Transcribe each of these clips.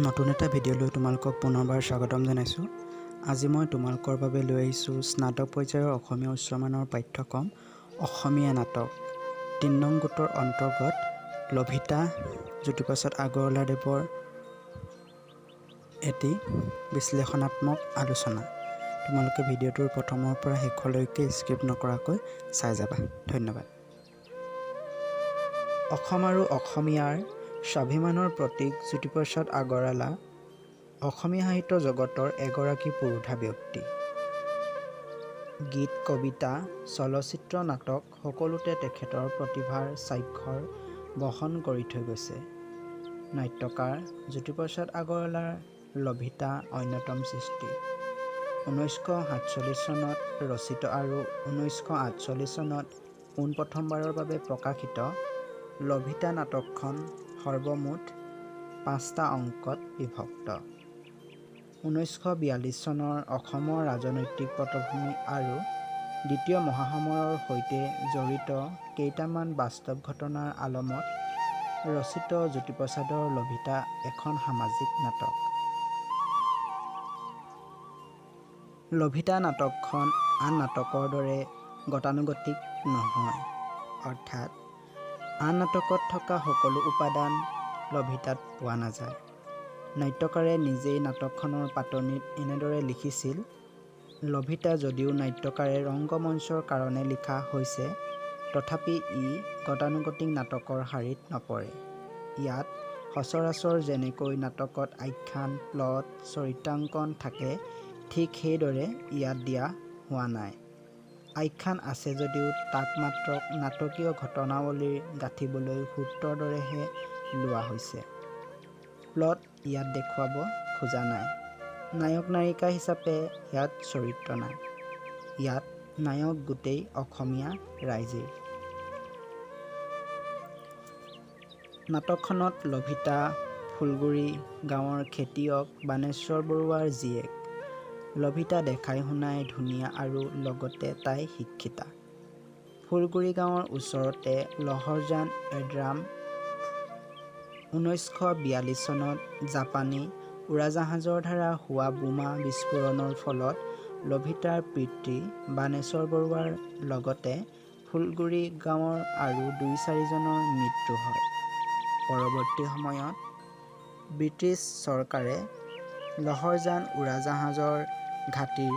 নতুন এটা ভিডিঅ'লৈ তোমালোকক পুনৰবাৰ স্বাগতম জনাইছোঁ। আজি মই তোমালোকৰ বাবে লৈ আহিছোঁ স্নাতক পৰ্যায়ৰ অসমীয়া উচ্চমানৰ পাঠ্যক্ৰম অসমীয়া নাটক ৩ নং গোটৰ অন্তৰ্গত লভিতা জ্যোতিপ্ৰসাদ আগৰৱালাদেৱৰ এটি বিশ্লেষণাত্মক আলোচনা। তোমালোকে ভিডিঅ'টোৰ প্ৰথমৰ পৰা শেষলৈকে স্কিপ নকৰাকৈ চাই যাবা। ধন্যবাদ। অসম আৰু অসমীয়াৰ স্বাভিমানৰ প্ৰতীক জ্যোতিপ্ৰসাদ আগৰৱালা অসমীয়া সাহিত্য জগতৰ এগৰাকী পুৰোধা ব্যক্তি। গীত, কবিতা, চলচ্চিত্ৰ, নাটক সকলোতে তেখেতৰ প্ৰতিভাৰ স্বাক্ষৰ বহন কৰি থৈ গৈছে। নাট্যকাৰ জ্যোতিপ্ৰসাদ আগৰৱালাৰ লভিতা অন্যতম সৃষ্টি। 1947 চনত ৰচিত আৰু 1948 চনত পোনপ্ৰথমবাৰৰ বাবে প্ৰকাশিত লভিতা নাটকখন সৰ্বমুঠ 5টা অংকত বিভক্ত। 1942 চনৰ অসমৰ ৰাজনৈতিক পটভূমি আৰু দ্বিতীয় মহাসমৰৰ সৈতে জড়িত কেইটামান বাস্তৱ ঘটনাৰ আলমত ৰচিত জ্যোতিপ্ৰসাদৰ লভিতা এখন সামাজিক নাটক। লভিতা নাটকখন আন নাটকৰ দৰে গতানুগতিক নহয়, অৰ্থাৎ আন নাটকত থকা সকলো উপাদান লভিতাত পোৱা নাযায়। নাট্যকাৰে নিজেই নাটকখনৰ পাতনিত এনেদৰে লিখিছিল, লভিতা যদিও নাট্যকাৰে ৰংগমঞ্চৰ কাৰণে লিখা হৈছে, তথাপি ই গতানুগতিক নাটকৰ শাৰীত নপৰে। ইয়াত সচৰাচৰ যেনেকৈ নাটকত আখ্যান, প্লট, চৰিত্ৰাংকন থাকে, ঠিক সেইদৰে ইয়াত দিয়া হোৱা নাই। আখ্যান আছে যদিও তাক মাত্ৰ নাটকীয় ঘটনাৱলী গাঁথিবলৈ সূত্ৰৰ দৰেহে লোৱা হৈছে। প্লট ইয়াত দেখুৱাব খোজা নাই। নায়ক নায়িকা হিচাপে ইয়াত চৰিত্ৰ নাই। ইয়াত নায়ক গোটেই অসমীয়া ৰাইজেই। নাটকখনত লভিতা ফুলগুৰি গাঁৱৰ খেতিয়ক বাণেশ্বৰ বৰুৱাৰ জীয়েক। লভিতা দেখাই শুনাই ধুনীয়া আৰু লগতে তাই শিক্ষিতা। ফুলগুৰি গাঁৱৰ ওচৰতে লহৰজান এড্ৰাম। 1942 চনত জাপানী উৰাজাহাজৰ দ্বাৰা হোৱা বোমা বিস্ফোৰণৰ ফলত লভিতাৰ পিতৃ বাণেশ্বৰ বৰুৱাৰ লগতে ফুলগুৰি গাঁৱৰ আৰু 2-4জনৰ মৃত্যু হয়। পৰৱৰ্তী সময়ত ব্ৰিটিছ চৰকাৰে লহৰজান উৰাজাহাজৰ ঘাটিৰ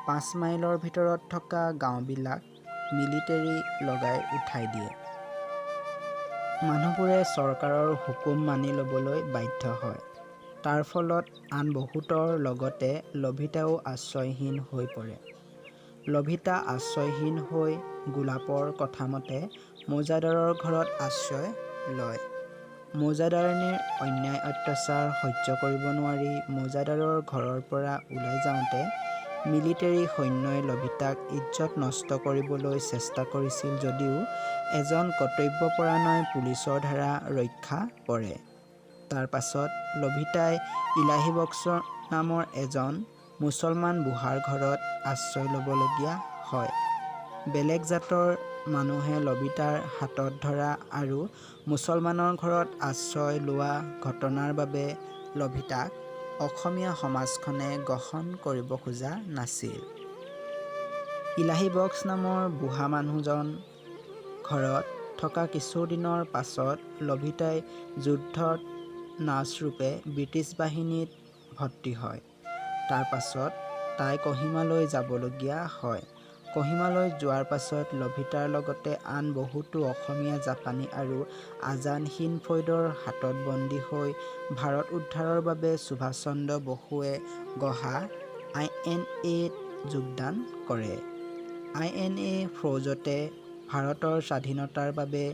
5 মাইলৰ ভিতৰত থকা গাঁওবিলাক মিলিটেৰী লগাই উঠাই দিয়ে। মানুহবোৰে চৰকাৰৰ হুকুম মানি ল'বলৈ বাধ্য হয়। তাৰ ফলত আন বহুতৰ লগতে লভিতাও আশ্ৰয়হীন হৈ পৰে। লভিতা আশ্ৰয়হীন হৈ গোলাপৰ কথামতে মৌজাদাৰৰ ঘৰত আশ্ৰয় লয়। মৌজাদাৰনীৰ অন্যায় অত্যাচাৰ সহ্য কৰিব নোৱাৰি মৌজাদাৰৰ ঘৰৰ পৰা ওলাই যাওঁতে মিলিটেৰী সৈন্যই লভিতাক ইজ্জত নষ্ট কৰিবলৈ চেষ্টা কৰিছিল যদিও এজন কৰ্তব্যপৰায়ণ পুলিচৰ দ্বাৰা ৰক্ষা পৰে। তাৰ পাছত লভিতাই ইলাহী বক্স নামৰ এজন মুছলমান বুঢ়াৰ ঘৰত আশ্ৰয় ল'বলগীয়া হয়। বেলেগ জাতৰ মানুহে লভিতাৰ হাতত ধৰা আৰু মুছলমানৰ ঘৰত আশ্ৰয় লোৱা ঘটনাৰ বাবে লভিতাক অসমীয়া সমাজখনে গ্ৰহণ কৰিব খোজা নাছিল। ইলাহী বক্স নামৰ বুঢ়া মানুহজন ঘৰত থকা কিছুদিনৰ পাছত লভিতাই যুদ্ধত নাৰ্ছৰূপে ব্ৰিটিছ বাহিনীত ভৰ্তি হয়। তাৰ পাছত তাই কহিমালৈ যাবলগীয়া হয়। কহিমালৈ যোৱাৰ পাছত লভিতাৰ লগতে আন বহুতো অসমীয়া জাপানী আৰু আজাদ হিন্দ ফৌজৰ হাতত বন্দী হৈ ভাৰত উদ্ধাৰৰ বাবে সুভাষ চন্দ্ৰ বসুৱে গঢ়া INA-ত যোগদান কৰে। INA ফৌজতে ভাৰতৰ স্বাধীনতাৰ বাবে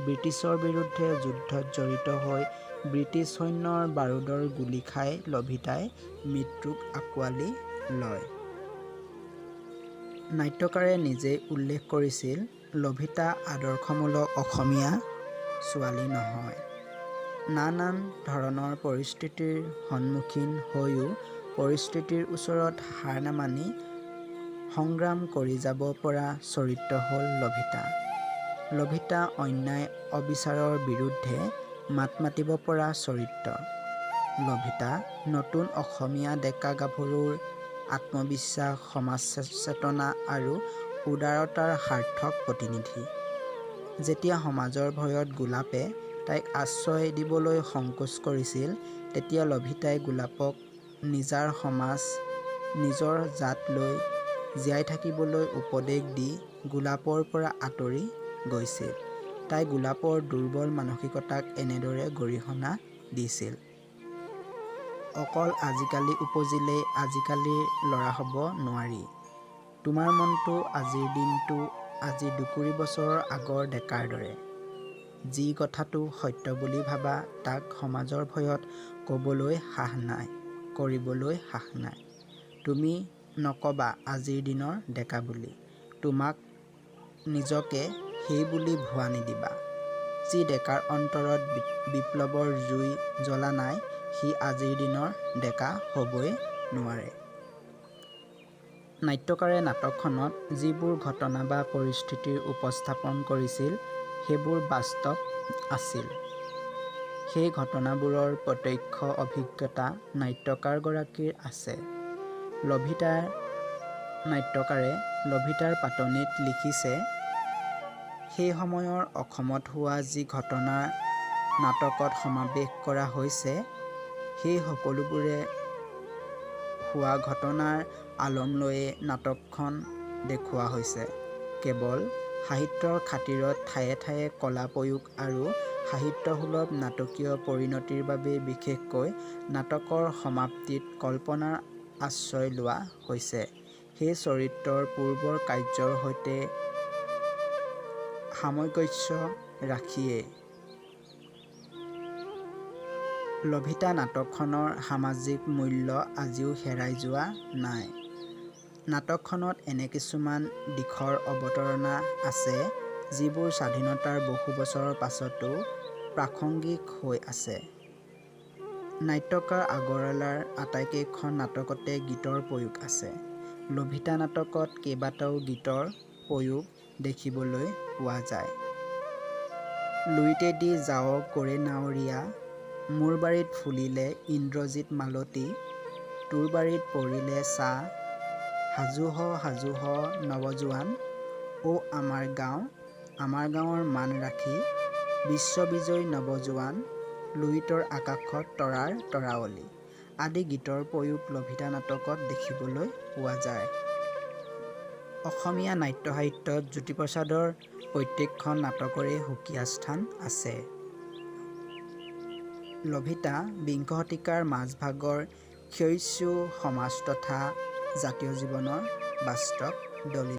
ব্ৰিটিছৰ বিৰুদ্ধে যুদ্ধত জড়িত হৈ ব্ৰিটিছ সৈন্যৰ বাৰুদৰ গুলী খাই লভিতাই মৃত্যুক আঁকোৱালি লয়। নাট্যকাৰে নিজেই উল্লেখ কৰিছিল, লভিতা আদৰ্শমূলক অসমীয়া ছোৱালী নহয়। নানান ধৰণৰ পৰিস্থিতিৰ সন্মুখীন হৈও পৰিস্থিতিৰ ওচৰত হাৰ নামানি সংগ্ৰাম কৰি যাব পৰা চৰিত্ৰ হ'ল লভিতা। লভিতা অন্যায় অবিচাৰৰ বিৰুদ্ধে মাত মাতিব পৰা চৰিত্ৰ। লভিতা নতুন অসমীয়া ডেকা গাভৰুৰ আত্মবিশ্বাস, সমাজ চেতনা আৰু উদাৰতাৰ সাৰ্থক প্ৰতিনিধি। যেতিয়া সমাজৰ ভয়ত গোলাপে তাইক আশ্ৰয় দিবলৈ সংকোচ কৰিছিল, তেতিয়া লভিতাই গোলাপক নিজাৰ সমাজ, নিজৰ জাত লৈ জীয়াই থাকিবলৈ উপদেশ দি গোলাপৰ পৰা আঁতৰি গৈছিল। তাই গোলাপৰ দুৰ্বল মানসিকতাক এনেদৰে গৰিহণা দিছিল। অকল আজিকালি উপজিলেই আজিকালিৰ ল'ৰা হ'ব নোৱাৰি। তোমাৰ মনটো আজিৰ দিনটো আজি ২ বছৰৰ আগৰ ডেকাৰ দৰে। যি কথাটো সত্য বুলি ভাবা তাক সমাজৰ ভয়ত ক'বলৈ সাহ নাই, কৰিবলৈ সাহ নাই। তুমি নক'বা আজিৰ দিনৰ ডেকা বুলি। তোমাক নিজকে সেই বুলি ভুৱা নিদিবা। যি ডেকাৰ অন্তৰত বিপ্লৱৰ জুই জ্বলা নাই, সি আজিৰ দিনৰ ডেকা হ'বই নোৱাৰে। নাট্যকাৰে নাটকখনত যিবোৰ ঘটনা বা পৰিস্থিতিৰ উপস্থাপন কৰিছিল, সেইবোৰ বাস্তৱ আছিল। সেই ঘটনাবোৰৰ প্ৰত্যক্ষ অভিজ্ঞতা নাট্যকাৰগৰাকীৰ আছে। নাট্যকাৰে লভিতাৰ পাতনিত লিখিছে, সেই সময়ৰ অসমত হোৱা যি ঘটনা নাটকত সমাৱেশ কৰা হৈছে, সেই সকলোবোৰে হোৱা ঘটনাৰ আলম লৈয়ে নাটকখন দেখুওৱা হৈছে। কেৱল সাহিত্যৰ খাতিৰত ঠায়ে ঠায়ে কলা প্ৰয়োগ আৰু সাহিত্যসুলভ নাটকীয় পৰিণতিৰ বাবেই বিশেষকৈ নাটকৰ সমাপ্তিত কল্পনাৰ আশ্ৰয় লোৱা হৈছে। সেই চৰিত্ৰৰ পূৰ্বৰ কাৰ্যৰ সৈতে সামঞ্জস্য ৰাখিয়েই। লভিতা নাটকখনৰ সামাজিক মূল্য আজিও হেৰাই যোৱা নাই। নাটকখনত এনে কিছুমান দিশৰ অৱতাৰণা আছে, যিবোৰ স্বাধীনতাৰ বহু বছৰৰ পাছতো প্ৰাসংগিক হৈ আছে। নাট্যকাৰ আগৰৱালাৰ আটাইকেইখন নাটকতে গীতৰ প্ৰয়োগ আছে। লভিতা নাটকত কেইবাটাও গীতৰ প্ৰয়োগ দেখিবলৈ পোৱা যায়। লুইতেদি যাৱ কৰে নাৱৰীয়া, মোৰ বাৰীত ফুলিলে ইন্দ্ৰজিৎ মালতী, তোৰ বাৰীত পৰিলে ছাঁ, সাজু হ নৱজোৱান, অ' আমাৰ গাঁৱৰ মান ৰাখি, বিশ্ববিজয়ী নৱজোৱান, লুইতৰ আকাশত তৰাৰ তৰাৱলী আদি গীতৰ প্ৰয়োগ লভিতা নাটকত দেখিবলৈ পোৱা যায়। অসমীয়া নাট্য সাহিত্যত জ্যোতিপ্ৰসাদৰ প্ৰত্যেকখন নাটকৰেই সুকীয়া স্থান আছে। লভিতা বিংশ শতিকাৰ মাজভাগৰ ক্ষয়িষ্ণু সমাজ তথা জাতীয় জীৱনৰ বাস্তৱ দলিল।